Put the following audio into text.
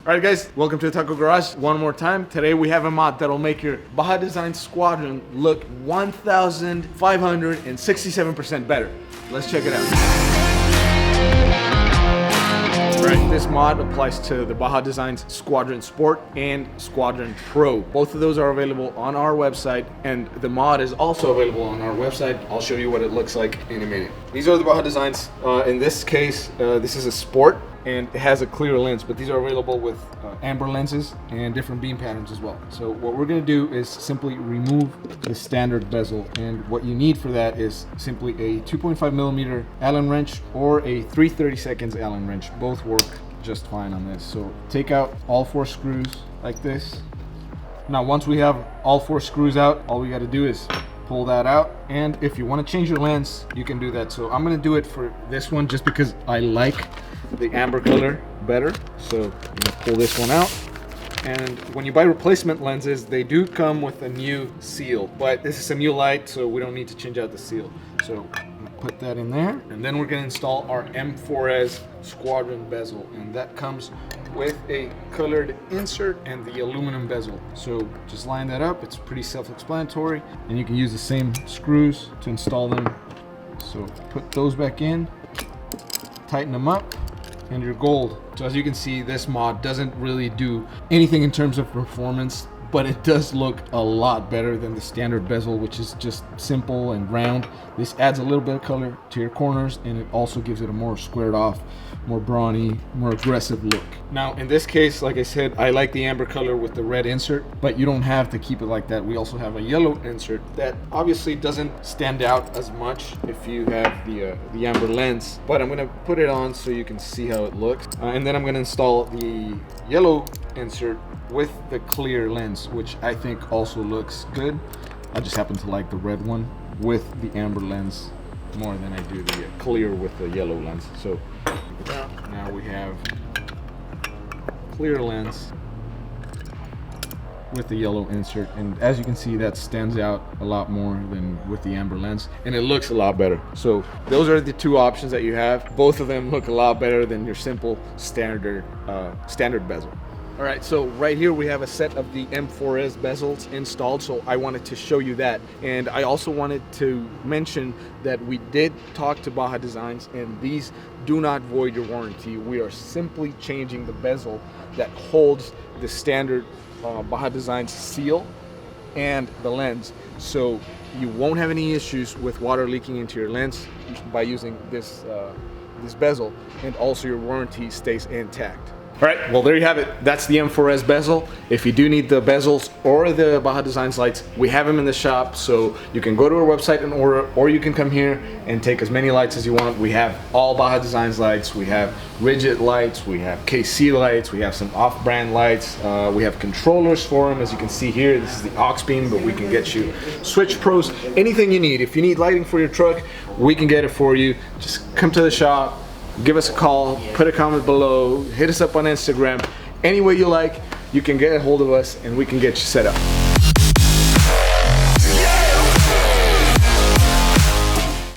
Alright guys, welcome to the Taco Garage one more time. Today we have a mod that'll make your Baja Designs Squadron look 1,567% better. Let's check it out. Alright, this mod applies to the Baja Designs Squadron Sport and Squadron Pro. Both of those are available on our website, and the mod is also available on our website. I'll show you what it looks like in a minute. These are the Baja Designs. In this case, this is a Sport, and it has a clear lens, but these are available with amber lenses and different beam patterns as well. So what we're going to do is simply remove the standard bezel, and what you need for that is simply a 2.5 millimeter Allen wrench or a 3/32 Allen wrench. Both work just fine on this. So take out all 4 screws like this. Now once we have all 4 screws out, all we got to do is pull that out, and if you want to change your lens, you can do that. So I'm going to do it for this one just because I like the amber color better. So I'm gonna pull this one out, and when you buy replacement lenses, they do come with a new seal, but this is a new light, so we don't need to change out the seal. So I'm gonna put that in there, and then we're gonna install our M4S Squadron bezel, and that comes with a colored insert and the aluminum bezel. So just line that up. It's pretty self-explanatory, and you can use the same screws to install them. So put those back in, tighten them up, and you're gold. So as you can see, this mod doesn't really do anything in terms of performance, but it does look a lot better than the standard bezel, which is just simple and round. This adds a little bit of color to your corners, and it also gives it a more squared off, more brawny, more aggressive look. Now in this case, like I said, I like the amber color with the red insert, but you don't have to keep it like that. We also have a yellow insert that obviously doesn't stand out as much if you have the amber lens, but I'm gonna put it on so you can see how it looks, and then I'm gonna install the yellow insert with the clear lens, which I think also looks good. I just happen to like the red one with the amber lens more than I do the clear with the yellow lens. So now we have clear lens with the yellow insert, and as you can see, that stands out a lot more than with the amber lens, and it looks a lot better. So those are the 2 options that you have. Both of them look a lot better than your simple standard bezel. All right, so right here we have a set of the M4S bezels installed, so I wanted to show you that. And I also wanted to mention that we did talk to Baja Designs, and these do not void your warranty. We are simply changing the bezel that holds the standard Baja Designs seal and the lens. So you won't have any issues with water leaking into your lens by using this bezel, and also your warranty stays intact. All right, well there you have it. That's the M4S bezel. If you do need the bezels or the Baja Designs lights, we have them in the shop, so you can go to our website and order, or you can come here and take as many lights as you want. We have all Baja Designs lights, we have rigid lights, we have KC lights, we have some off-brand lights, we have controllers for them. As you can see here, this is the aux beam, but we can get you switch pros, anything you need. If you need lighting for your truck, we can get it for you. Just come to the shop, give us a call, put a comment below, hit us up on Instagram. Any way you like, you can get a hold of us and we can get you set up.